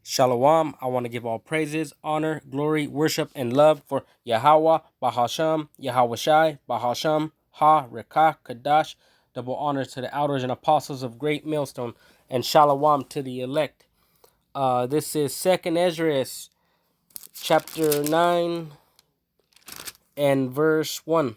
Shalom. I want to give all praises, honor, glory, worship, and love for Yahweh, Bahasham, YAHAWAHSHI, Bahasham, Ha, Rekah, Kadash. Double honor to the elders and apostles of Great Millstone, and Shalom to the elect. This is 2nd Ezra, chapter 9, and verse 1.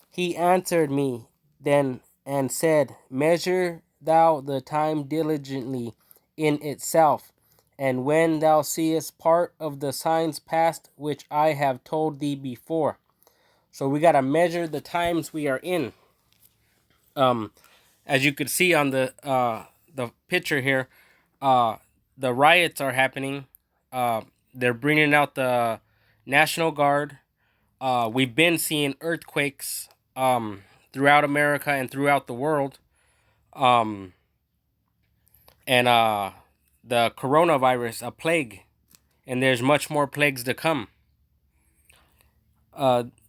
He answered me then and said, Measure thou the time diligently in itself, and when thou seest part of the signs past which I have told thee before. So we got to measure the times we are in. As you could see on the picture here, the riots are happening. They're bringing out the National Guard. We've been seeing earthquakes throughout America and throughout the world. Um, and the coronavirus, a plague. And there's much more plagues to come.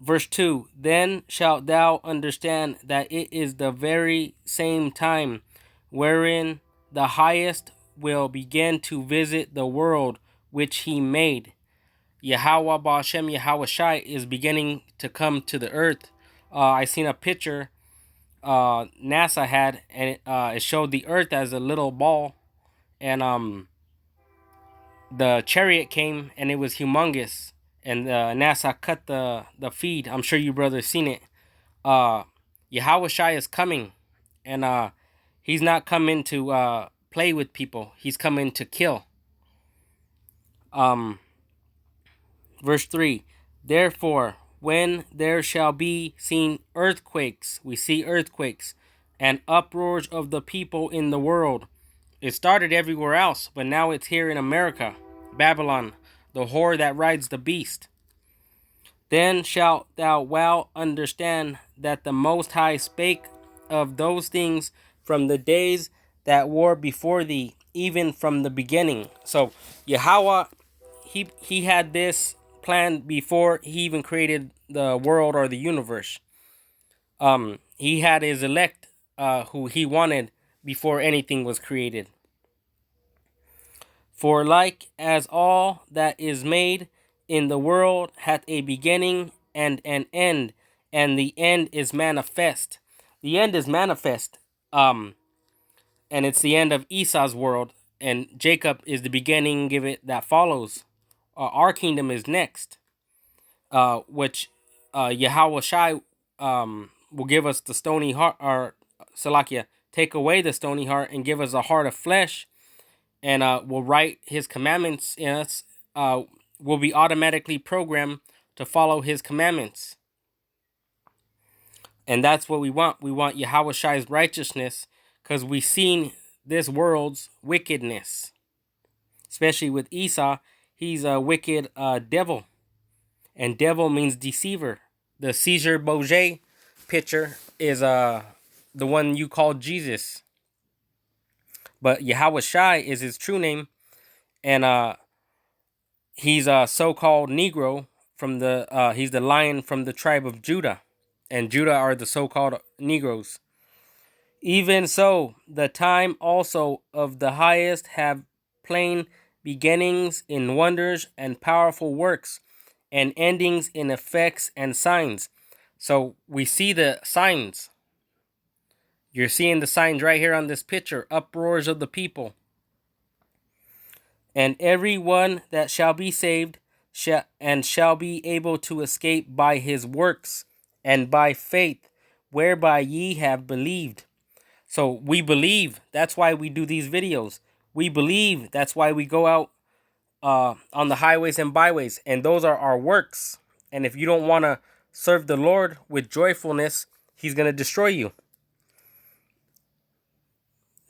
Verse 2, Then shalt thou understand that it is the very same time wherein the highest will begin to visit the world which he made. Yahweh Ba'ashem YAHAWAHSHI is beginning to come to the earth. I seen a picture NASA had, and it showed the earth as a little ball, and the chariot came and it was humongous, and NASA cut the feed. I'm sure you brothers seen it. YAHAWAHSHI is coming, and he's not coming to play with people. He's coming to kill. Verse 3, Therefore, when there shall be seen earthquakes, we see earthquakes, and uproars of the people in the world. It started everywhere else, but now it's here in America. Babylon, the whore that rides the beast. Then shalt thou well understand that the Most High spake of those things from the days that were before thee, even from the beginning. So Yahweh, he had this plan before he even created the world or the universe. He had his elect who he wanted before anything was created. For like as all that is made in the world hath a beginning and an end, and the end is manifest. The end is manifest. And it's the end of Esau's world, and Jacob is the beginning of it that follows. Our kingdom is next, which YAHAWAHSHI will give us the stony heart, or Salakia, take away the stony heart and give us a heart of flesh, and will write his commandments in us. Will be automatically programmed to follow his commandments. And that's what we want. We want YAHAWAHSHI's righteousness, because we've seen this world's wickedness. Especially with Esau, he's a wicked devil. And devil means deceiver. The Caesar Borgia picture is the one you call Jesus. But YAHAWAHSHI is his true name. And he's a so-called Negro from he's the lion from the tribe of Judah. And Judah are the so-called Negroes. Even so, the time also of the highest have plain beginnings in wonders and powerful works, and endings in effects and signs. So we see the signs. You're seeing the signs right here on this picture. Uproars of the people. And every one that shall be saved shall be able to escape by his works and by faith, whereby ye have believed. So we believe. That's why we do these videos. We believe. That's why we go out on the highways and byways. And those are our works. And if you don't want to serve the Lord with joyfulness, he's going to destroy you.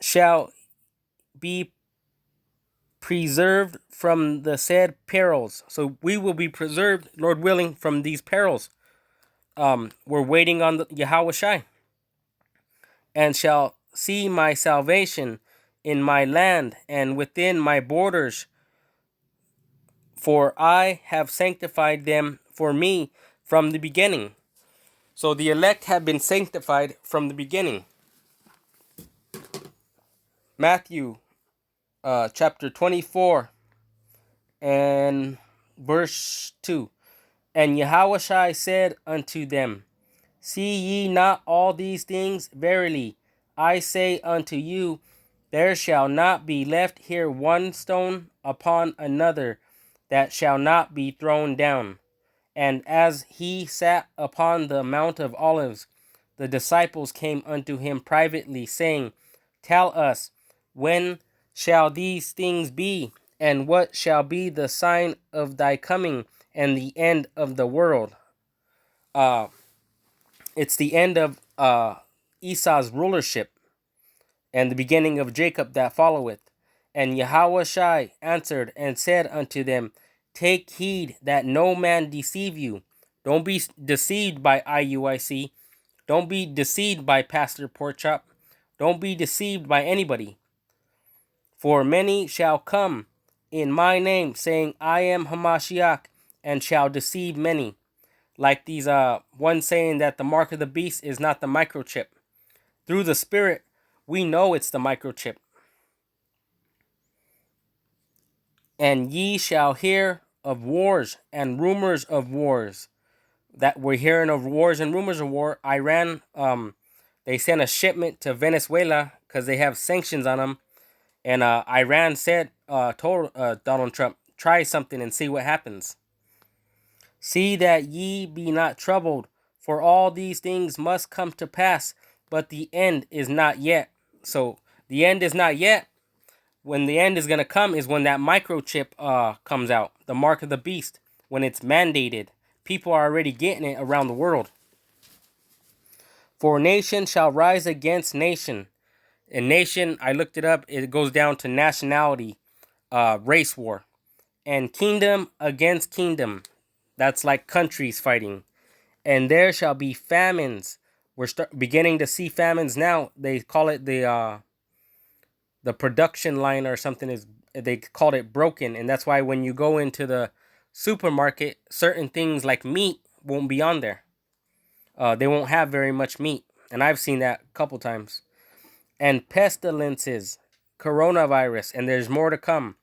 Shall be preserved from the said perils. So we will be preserved, Lord willing, from these perils. We're waiting on the YAHAWAHSHI. And shall see my salvation in my land and within my borders. For I have sanctified them for me from the beginning. So the elect have been sanctified from the beginning. Matthew chapter 24 And verse 2. And Yahawashi said unto them, See ye not all these things? Verily, I say unto you, there shall not be left here one stone upon another that shall not be thrown down. And as he sat upon the Mount of Olives, the disciples came unto him privately, saying, Tell us, when shall these things be? And what shall be the sign of thy coming and the end of the world? Uh, it's the end of Esau's rulership, and the beginning of Jacob that followeth. And Yahawashi answered and said unto them, Take heed that no man deceive you. Don't be deceived by IUIC. Don't be deceived by Pastor Porkchop. Don't be deceived by anybody. For many shall come in my name, saying, I am Hamashiach, and shall deceive many. Like these one saying that the mark of the beast is not the microchip. Through the Spirit, we know it's the microchip. And ye shall hear of wars and rumors of wars. That we're hearing of wars and rumors of war. Iran, they sent a shipment to Venezuela because they have sanctions on them. And Iran told Donald Trump, try something and see what happens. See that ye be not troubled, for all these things must come to pass, but the end is not yet. So the end is not yet. When the end is going to come is when that microchip comes out, the mark of the beast, when it's mandated. People are already getting it around the world. For nation shall rise against nation. And nation, I looked it up, it goes down to nationality, race war. And kingdom against kingdom. That's like countries fighting. And there shall be famines. We're beginning to see famines now. They call it the production line or something is, they called it broken. And that's why when you go into the supermarket, certain things like meat won't be on there. They won't have very much meat. And I've seen that a couple times. And pestilences, coronavirus, and there's more to come.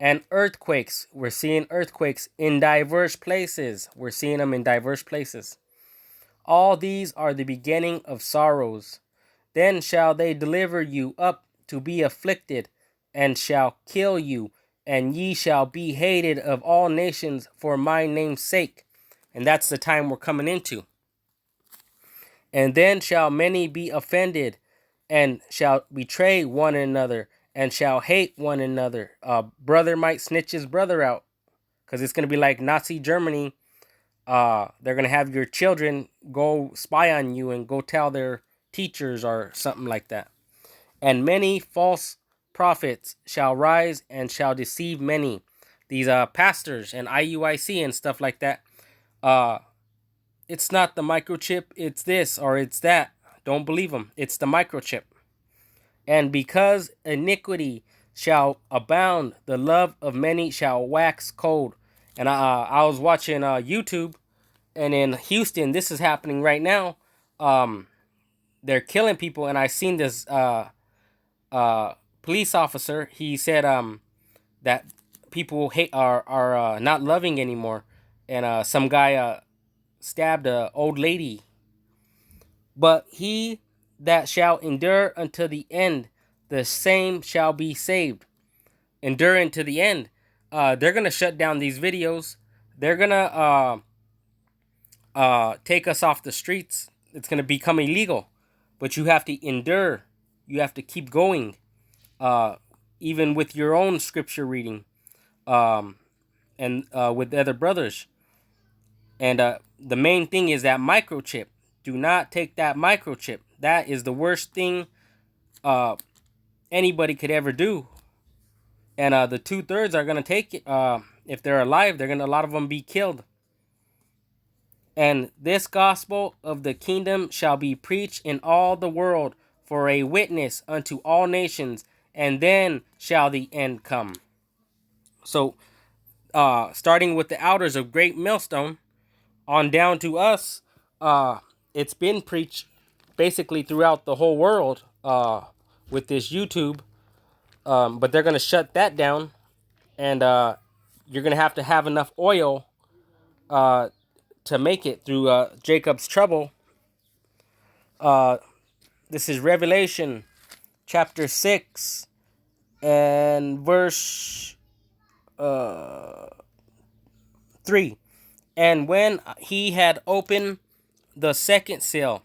And earthquakes. We're seeing earthquakes in diverse places. We're seeing them in diverse places. All these are the beginning of sorrows. Then shall they deliver you up to be afflicted, and shall kill you, and ye shall be hated of all nations for my name's sake. And that's the time we're coming into. And then shall many be offended, and shall betray one another, and shall hate one another. Brother might snitch his brother out, because it's going to be like Nazi Germany. They're going to have your children go spy on you and go tell their teachers or something like that. And many false prophets shall rise and shall deceive many. These pastors and IUIC and stuff like that. It's not the microchip, it's this or it's that. Don't believe them. It's the microchip. And because iniquity shall abound, the love of many shall wax cold. And I was watching YouTube, and in Houston, this is happening right now. They're killing people, and I seen this police officer. He said that people are not loving anymore, and some guy stabbed a old lady. But he that shall endure unto the end, the same shall be saved. Endure unto the end. They're gonna shut down these videos. They're gonna take us off the streets. It's gonna become illegal. But you have to endure. You have to keep going. Even with your own scripture reading. And with the other brothers. And the main thing is that microchip. Do not take that microchip. That is the worst thing anybody could ever do. And the 2/3 are gonna take it. If they're alive, a lot of them be killed. And this gospel of the kingdom shall be preached in all the world for a witness unto all nations, and then shall the end come. So, starting with the elders of Great Millstone on down to us, it's been preached basically throughout the whole world with this YouTube. But they're going to shut that down. And you're going to have enough oil to make it through Jacob's trouble. This is Revelation chapter 6 and verse 3. And when he had opened the second seal,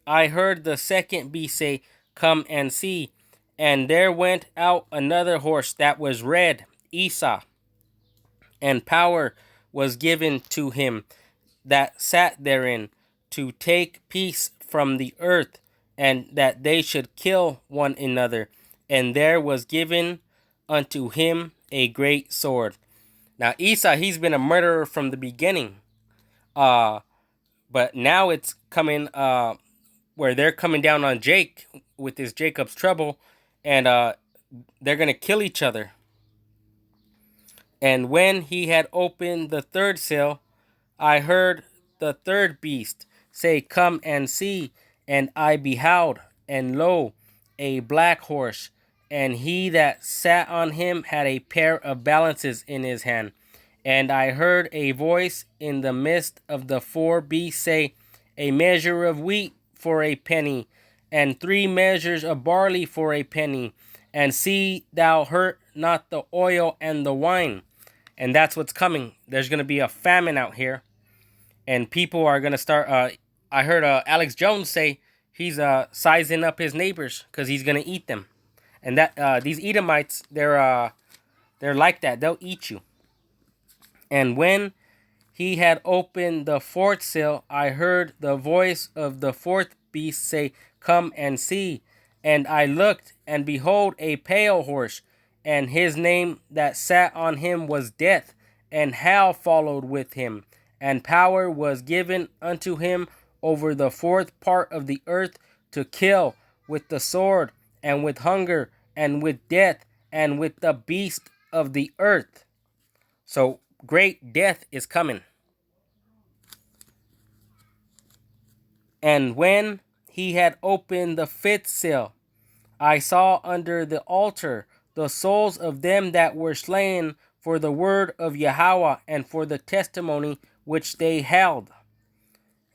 I heard the second beast say, "Come and see." And there went out another horse that was red, Esau, and power was given to him that sat therein to take peace from the earth, and that they should kill one another. And there was given unto him a great sword. Now Esau, he's been a murderer from the beginning. But now it's coming where they're coming down on Jake with this Jacob's trouble, and they're gonna kill each other. And when he had opened the third seal, I heard the third beast say, "Come and see." And I beheld, and lo, a black horse, and he that sat on him had a pair of balances in his hand. And I heard a voice in the midst of the four beasts say, "A measure of wheat for a penny, and 3 measures of barley for a penny, and see thou hurt not the oil and the wine." And that's what's coming. There's going to be a famine out here, and people are going to start. I heard Alex Jones say he's sizing up his neighbors because he's going to eat them, and that these Edomites, they're like that. They'll eat you. And when he had opened the fourth seal, I heard the voice of the fourth beast say, "Come and see." And I looked, and behold, a pale horse, and his name that sat on him was Death, and hell followed with him. And power was given unto him over the fourth part of the earth to kill with the sword, and with hunger, and with death, and with the beast of the earth. So great death is coming. And when he had opened the fifth seal, I saw under the altar the souls of them that were slain for the word of Yahweh and for the testimony which they held.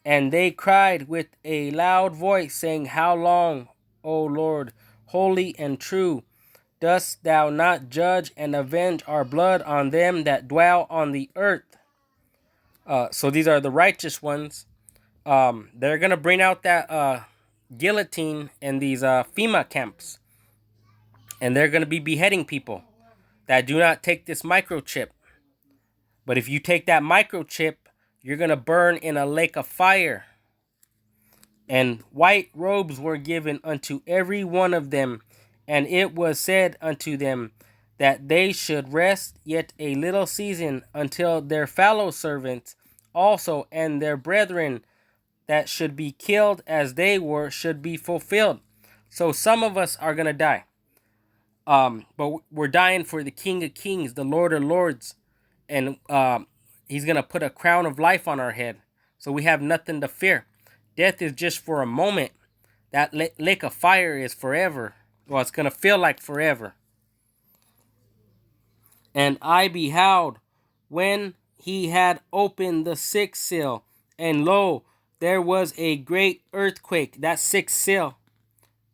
And they cried with a loud voice, saying, "How long, O Lord, holy and true, dost thou not judge and avenge our blood on them that dwell on the earth?" So these are the righteous ones. They're going to bring out that guillotine in these FEMA camps. And they're going to be beheading people that do not take this microchip. But if you take that microchip, you're going to burn in a lake of fire. And white robes were given unto every one of them. And it was said unto them that they should rest yet a little season until their fellow servants also and their brethren that should be killed as they were should be fulfilled. So some of us are going to die. But we're dying for the King of Kings, the Lord of Lords. And he's going to put a crown of life on our head. So we have nothing to fear. Death is just for a moment. That lake of fire is forever. Well, it's going to feel like forever. And I beheld when he had opened the sixth seal, and lo, there was a great earthquake. That sixth seal,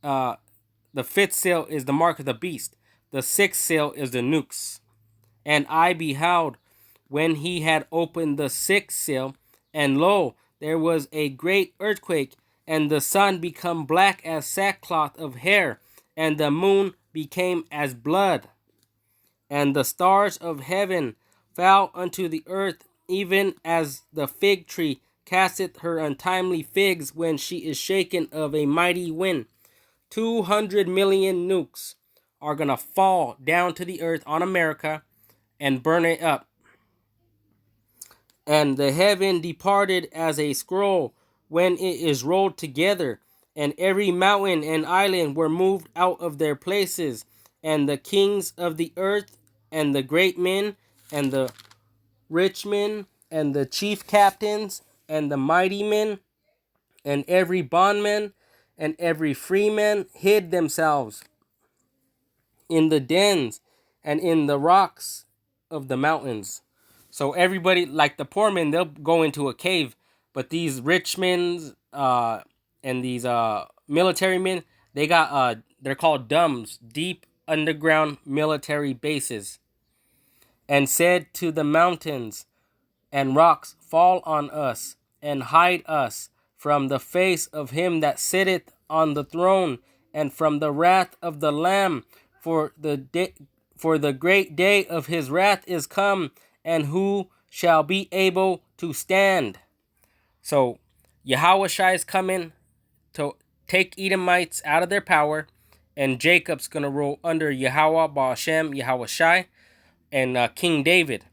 the fifth seal is the mark of the beast. The sixth seal is the nukes. And I beheld when he had opened the sixth seal, and lo, there was a great earthquake, and the sun became black as sackcloth of hair, and the moon became as blood. And the stars of heaven fell unto the earth, even as the fig tree casteth her untimely figs when she is shaken of a mighty wind. 200 million nukes are going to fall down to the earth on America and burn it up. And the heaven departed as a scroll when it is rolled together, and every mountain and island were moved out of their places, and the kings of the earth, and the great men, and the rich men, and the chief captains, and the mighty men, and every bondman, and every freeman hid themselves in the dens, and in the rocks, of the mountains. So everybody, like the poor men, they'll go into a cave, but these rich men and these military men, they got they're called dumbs, deep underground military bases, and said to the mountains and rocks, fall on us and hide us from the face of him that sitteth on the throne and from the wrath of the Lamb, for the great day of his wrath is come, and who shall be able to stand? So Yahawashi is coming to take Edomites out of their power, and Jacob's going to rule under YAHAWAHSHI, Yahawashi, and King David.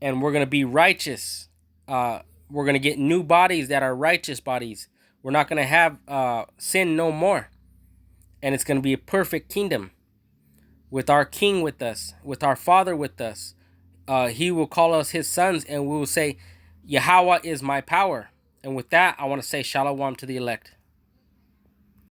And we're going to be righteous. We're going to get new bodies that are righteous bodies. We're not going to have sin no more. And it's going to be a perfect kingdom with our king with us, with our father with us. He will call us his sons, and we will say, Yahweh is my power. And with that, I want to say shalom to the elect.